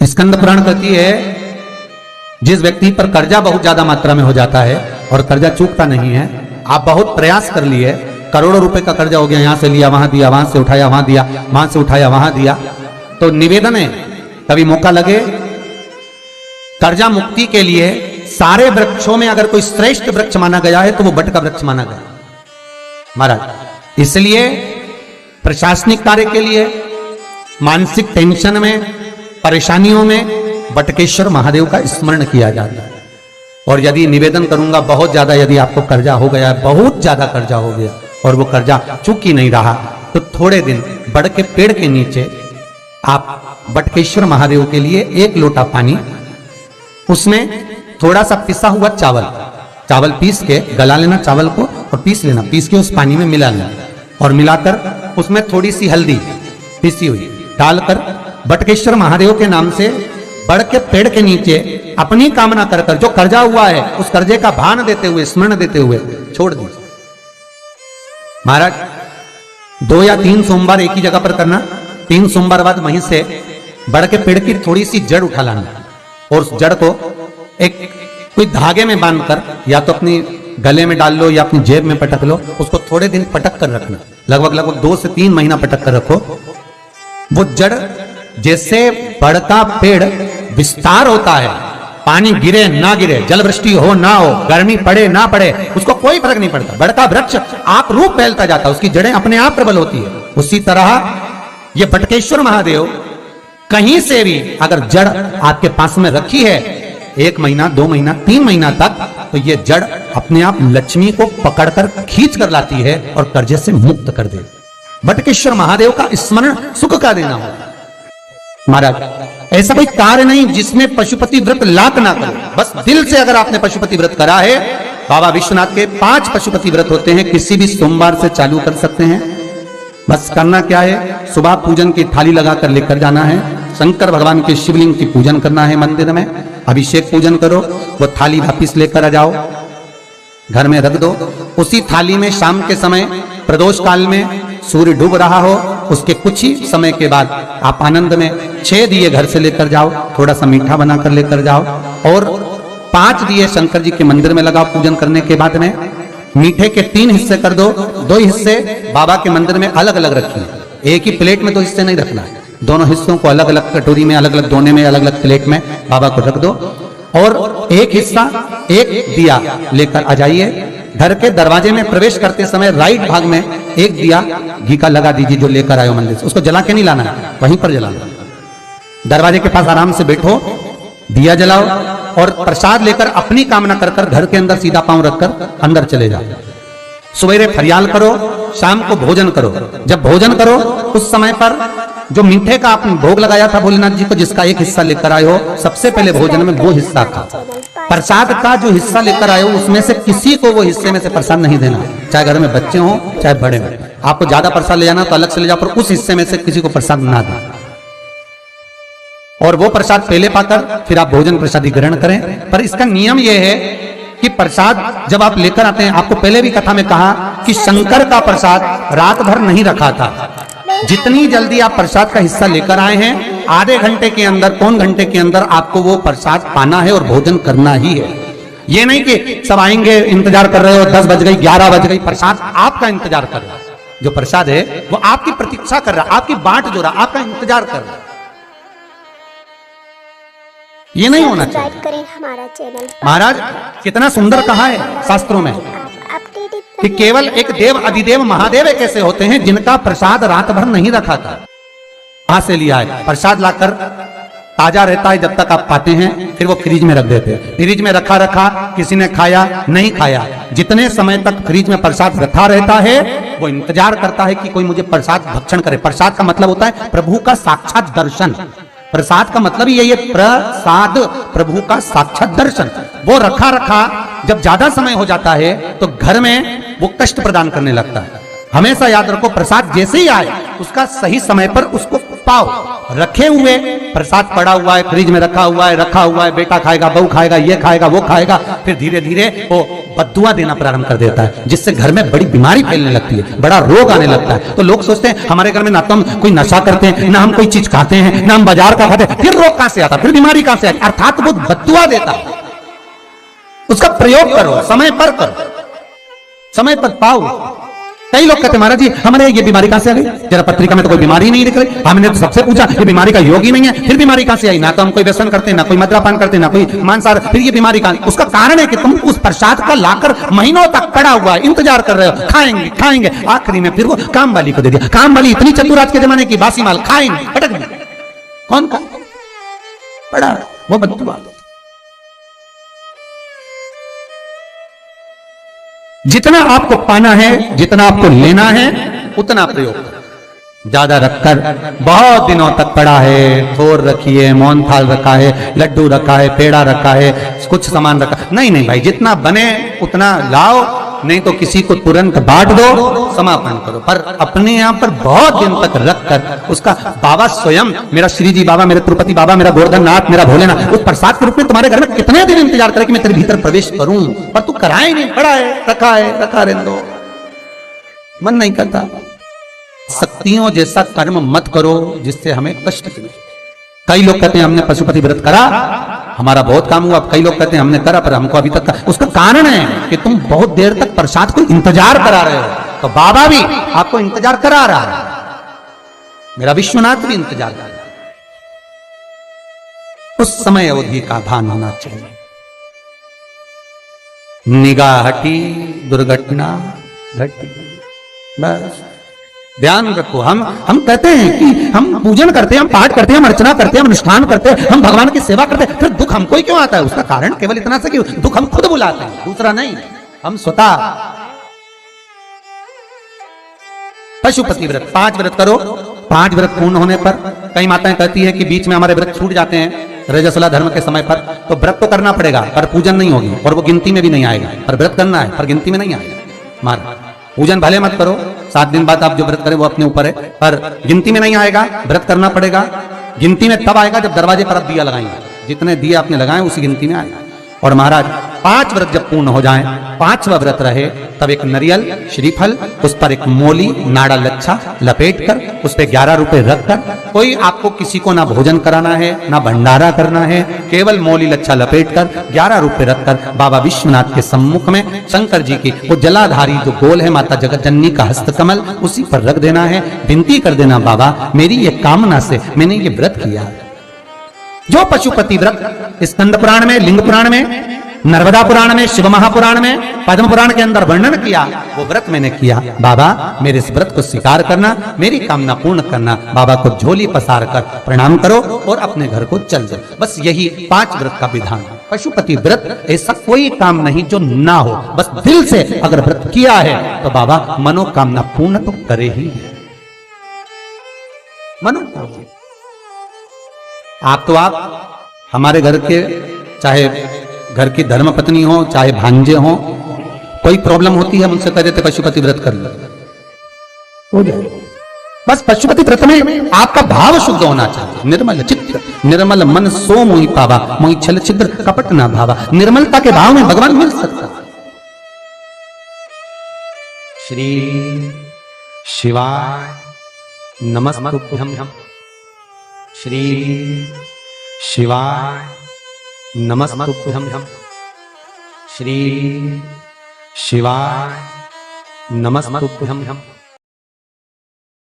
स्कंद पुराण कहती है, जिस व्यक्ति पर कर्जा बहुत ज्यादा मात्रा में हो जाता है और कर्जा चूकता नहीं है, आप बहुत प्रयास कर लिए, करोड़ों रुपए का कर्जा हो गया, यहां से लिया वहां दिया, वहां से उठाया वहां दिया, वहां से उठाया वहां दिया, तो निवेदन है कभी मौका लगे कर्जा मुक्ति के लिए सारे वृक्षों में अगर कोई श्रेष्ठ वृक्ष माना गया है तो वो बट का वृक्ष माना गया महाराज। इसलिए प्रशासनिक कार्य के लिए, मानसिक टेंशन में, परेशानियों में बटकेश्वर महादेव का स्मरण किया जाता है। और यदि निवेदन करूंगा बहुत ज्यादा, यदि आपको कर्जा हो गया, बहुत ज्यादा कर्जा हो गया और वो कर्जा चूक ही नहीं रहा, तो थोड़े दिन बड़ के पेड़ के नीचे आप बटकेश्वर महादेव के लिए 1 लोटा पानी, उसमें थोड़ा सा पिसा हुआ चावल पीस के गला लेना, चावल को और पीस लेना, पीस के उस पानी में मिला लेना और मिलाकर उसमें थोड़ी सी हल्दी पिसी हुई डालकर बटकेश्वर महादेव के नाम से बड़ के पेड़ के नीचे अपनी कामना कर कर जो कर्जा हुआ है उस कर्जे का भान देते हुए, स्मरण देते हुए छोड़ दीजिए महाराज। 2 या 3 सोमवार एक ही जगह पर करना, 3 सोमवार बाद वहीं से बड़ के पेड़ की थोड़ी सी जड़ उठा लाना और उस जड़ को एक कोई धागे में बांधकर या तो अपनी गले में डाल लो या अपनी जेब में पटक लो, उसको थोड़े दिन पटक कर रखना, लगभग 2 से 3 महीना पटक कर रखो। वो जड़ जैसे बड़ का पेड़ विस्तार होता है, पानी गिरे ना गिरे, जल वृष्टि हो ना हो, गर्मी पड़े ना पड़े, उसको कोई फर्क नहीं पड़ता, बड़ का वृक्ष आप रूप फैलता जाता है, उसकी जड़ें अपने आप प्रबल होती है। उसी तरह ये बटकेश्वर महादेव कहीं से भी अगर जड़ आपके पास में रखी है 1 महीना, 2 महीना, 3 महीना तक, तो ये जड़ अपने आप लक्ष्मी को पकड़कर खींच कर लाती है और कर्जे से मुक्त कर दे। बटकेश्वर महादेव का स्मरण सुख का देना हो महाराज। ऐसा कोई कार्य नहीं जिसमें पशुपति व्रत लाख ना करो, बस दिल से अगर आपने पशुपति व्रत करा है, बाबा विश्वनाथ के 5 पशुपति व्रत होते हैं, किसी भी सोमवार से चालू कर सकते हैं। बस करना क्या है, सुबह पूजन की थाली लगाकर लेकर जाना है, शंकर भगवान के शिवलिंग की पूजन करना है, मंदिर में अभिषेक पूजन करो, वो थाली वापिस लेकर आ जाओ, घर में रख दो। उसी थाली में शाम के समय प्रदोष काल में सूर्य डूब रहा हो, उसके कुछ ही समय के बाद आप आनंद में 6 दिए घर से लेकर जाओ, थोड़ा सा मीठा बनाकर लेकर जाओ और 5 दिए शंकर जी के मंदिर में लगाओ। पूजन करने के बाद में मीठे के 3 हिस्से कर दो, 2 हिस्से बाबा के मंदिर में अलग अलग रखिए, एक ही प्लेट में 2 हिस्से नहीं रखना है, दोनों हिस्सों को अलग अलग कटोरी में, अलग अलग दोने में, अलग अलग प्लेट में बाबा को रख दो और एक हिस्सा, एक दिया लेकर आ जाइए। घर के दरवाजे में प्रवेश करते समय राइट भाग में एक दिया घी का लगा दीजिए जो लेकर आयो मंदिर से, उसको जला के नहीं लाना है, वहीं पर जलाना। दरवाजे के पास आराम से बैठो, दिया जलाओ और प्रसाद लेकर अपनी कामना कर कर घर के अंदर सीधा पांव रखकर अंदर चले जाओ। सवेरे फरियाल करो, शाम को भोजन करो। जब भोजन करो उस समय पर जो मीठे का आपने भोग लगाया था भोलेनाथ जी को, जिसका एक हिस्सा लेकर आए हो, सबसे पहले भोजन में वो हिस्सा खा। प्रसाद का जो हिस्सा लेकर आए हो उसमें से किसी को वो हिस्से में से प्रसाद नहीं देना, चाहे घर में बच्चे हो चाहे बड़े हो। आपको ज्यादा प्रसाद ले जाना तो अलग से ले जाओ, पर उस हिस्से में से किसी को प्रसाद ना दें। और वो प्रसाद पहले पाकर फिर आप भोजन प्रसादी ग्रहण करें। पर इसका नियम यह है कि प्रसाद जब आप लेकर आते हैं, आपको पहले भी कथा में कहा कि शंकर का प्रसाद रात भर नहीं रखा था। जितनी जल्दी आप प्रसाद का हिस्सा लेकर आए हैं, आधे घंटे के अंदर, पौन घंटे के अंदर आपको वो प्रसाद पाना है और भोजन करना ही है। ये नहीं कि सब आएंगे, इंतजार कर रहे हो, 10 बज गई, 11 बज गई, प्रसाद आपका इंतजार कर रहा है। जो प्रसाद है वो आपकी प्रतीक्षा कर रहा है, आपकी बाट जो रहा, आपका इंतजार कर रहा है। ये नहीं होना चाहिए। हमारा चैनल महाराज कितना सुंदर कहा है शास्त्रों में कि केवल एक देव अधिदेव महादेव ऐसे होते हैं जिनका प्रसाद रात भर नहीं रखा था। कहां से लिया है? प्रसाद लाकर ताजा रहता है जब तक आप पाते हैं, फिर वो फ्रिज में रख देते हैं। फ्रिज में रखा किसी ने खाया नहीं खाया, जितने समय तक फ्रिज में प्रसाद रखा रहता है वो इंतजार करता है कि कोई मुझे प्रसाद भक्षण करे। प्रसाद का मतलब होता है प्रभु का साक्षात दर्शन। प्रसाद का मतलब ही यही है, प्रसाद, प्रभु का साक्षात दर्शन। वो रखा जब ज्यादा समय हो जाता है तो घर में वो कष्ट प्रदान करने लगता है। हमेशा याद रखो, प्रसाद जैसे ही आए उसका सही समय पर उसको पाओ। रखे हुए प्रसाद पड़ा हुआ है, फ्रिज में रखा हुआ है, बेटा खाएगा, बहू खाएगा, ये खाएगा, वो खाएगा, फिर धीरे धीरे वो बद्दुआ देना प्रारंभ कर देता है, जिससे घर में बड़ी बीमारी फैलने लगती है, बड़ा रोग आने लगता है। तो लोग सोचते हैं हमारे घर में ना तो हम कोई नशा करते हैं, ना हम कोई चीज खाते हैं, ना हम बाजार का खाते हैं, फिर रोग कहां से आता, फिर बीमारी कहां से आती? अर्थात वो बद्दुआ देता है। उसका प्रयोग करो, समय पर करो, समय पर पाओ। कई लोग कहते हैं महाराज जी हमारे ये बीमारी कहां से आ गई, जरा पत्रिका में तो कोई बीमारी नहीं निकल रही, हमने तो सबसे पूछा ये बीमारी का योग ही नहीं है, फिर बीमारी कहां से आई? ना तो हम कोई व्यसन करते हैं, ना कोई मद्यपान करते हैं, ना कोई मांसाहार, फिर ये बीमारी कहां? उसका कारण है कि तुम उस प्रसाद का लाकर महीनों तक पड़ा हुआ है, इंतजार कर रहे हो, खाएंगे खाएंगे, आखिरी में फिर वो काम वाली को दे दिया। काम वाली इतनी चतुर आज के जमाने की, बासी माल खाएंगे पटक देंगे, कौन का पड़ा वो बद्दुआ। जितना आपको पाना है, जितना आपको लेना है, उतना प्रयोग करो। ज्यादा रखकर बहुत दिनों तक पड़ा है, थोर रखिए, मोहन थाल रखा है, लड्डू रखा है, पेड़ा रखा है, कुछ सामान रखा, नहीं भाई, जितना बने उतना लाओ, नहीं तो किसी को तुरंत बांट दो, समापन करो। पर अपने यहां पर बहुत दिन तक रखकर उसका बाबा स्वयं, मेरा श्री जी बाबा, मेरे तिरुपति बाबा, मेरा गोवर्धन नाथ, मेरा भोलेनाथ, उस प्रसाद के रूप में तुम्हारे घर में कितने दिन इंतजार करे कि मैं तेरे भीतर प्रवेश करूं, पर तू कराए नहीं, पड़ा है, रखा रहने दो, मन नहीं करता। शक्तियों जैसा कर्म मत करो जिससे हमें कष्ट मिले। कई लोग कहते हैं हमने पशुपति व्रत करा, हमारा बहुत काम हुआ। कई लोग कहते हैं हमने करा पर हमको अभी तक उसका कारण है कि तुम बहुत देर तक प्रसाद को इंतजार करा रहे हो। तो बाबा भी आपको इंतजार करा रहा है, मेरा विश्वनाथ भी इंतजार कर रहा है। उस समय अवधि का भान होना चाहिए। निगाह हटी, दुर्घटना घटी, बस ध्यान रखो। हम कहते हैं कि हम पूजन करते हैं, हम पाठ करते हैं, हम अर्चना करते हैं, हम अनुष्ठान करते हैं, हम भगवान की सेवा करते हैं, फिर दुख हमको ही क्यों आता है? उसका कारण केवल इतना सा कि दुख हम खुद बुलाते हैं, दूसरा नहीं। हम स्वतः पशुपति व्रत 5 व्रत करो। 5 व्रत पूर्ण होने पर कई माताएं कहती है कि बीच में हमारे व्रत छूट जाते हैं रजस्वला धर्म के समय पर, तो व्रत तो करना पड़ेगा पर पूजन नहीं होगी और वो गिनती में भी नहीं आएगा। पर व्रत करना है पर गिनती में नहीं आएगा। मार पूजन भले मत करो, 7 दिन बाद आप जो व्रत करें वो अपने ऊपर है, पर गिनती में नहीं आएगा। व्रत करना पड़ेगा। गिनती में तब आएगा जब दरवाजे पर आप दिया लगाएंगे, जितने दिए आपने लगाए उसी गिनती में आएगा। और महाराज 5 व्रत जब पूर्ण हो जाएं, 5वां व्रत रहे, तब एक नरियल श्रीफल, उस पर एक मोली नाड़ा लच्छा लपेटकर उस पर 11 रुपए रखकर, कोई आपको किसी को ना भोजन कराना है ना भंडारा करना है, केवल मोली लच्छा लपेटकर 11 रुपए रखकर बाबा विश्वनाथ के सम्मुख में शंकर जी की वो जलाधारी जो गोल है माता जगत जननी का हस्तकमल, उसी पर रख देना है। विनती कर देना बाबा मेरी ये कामना से मैंने ये व्रत किया। जो पशुपति व्रत स्कंद पुराण में, लिंग पुराण में, नर्मदा पुराण में, शिव महापुराण में, पद्म पुराण के अंदर वर्णन किया, वो व्रत मैंने किया। बाबा मेरे इस व्रत को स्वीकार करना, मेरी कामना पूर्ण करना। बाबा को झोली पसार कर प्रणाम करो और अपने घर को चल जाओ। बस यही 5 व्रत का विधान। पशुपति व्रत ऐसा कोई काम नहीं जो ना हो, बस दिल से अगर व्रत किया है तो बाबा मनोकामना पूर्ण तो करे ही है। मनोकामना आप हमारे घर के, चाहे घर की धर्मपत्नी हो, चाहे भांजे हो, कोई प्रॉब्लम होती है उनसे कह देते पशुपति व्रत कर लो, हो जाए। बस पशुपति व्रत में आपका भाव शुद्ध होना चाहिए। निर्मल चित्त निर्मल मन सो मोहि पावा, मोहि छल छिद्र कपट ना भावा। निर्मलता के भाव में भगवान मिल सकता। श्री शिवाय नमस्तुभ्यं, श्री शिवाय नमस्तुभ्यं, श्री शिवाय नमस्तुभ्यं।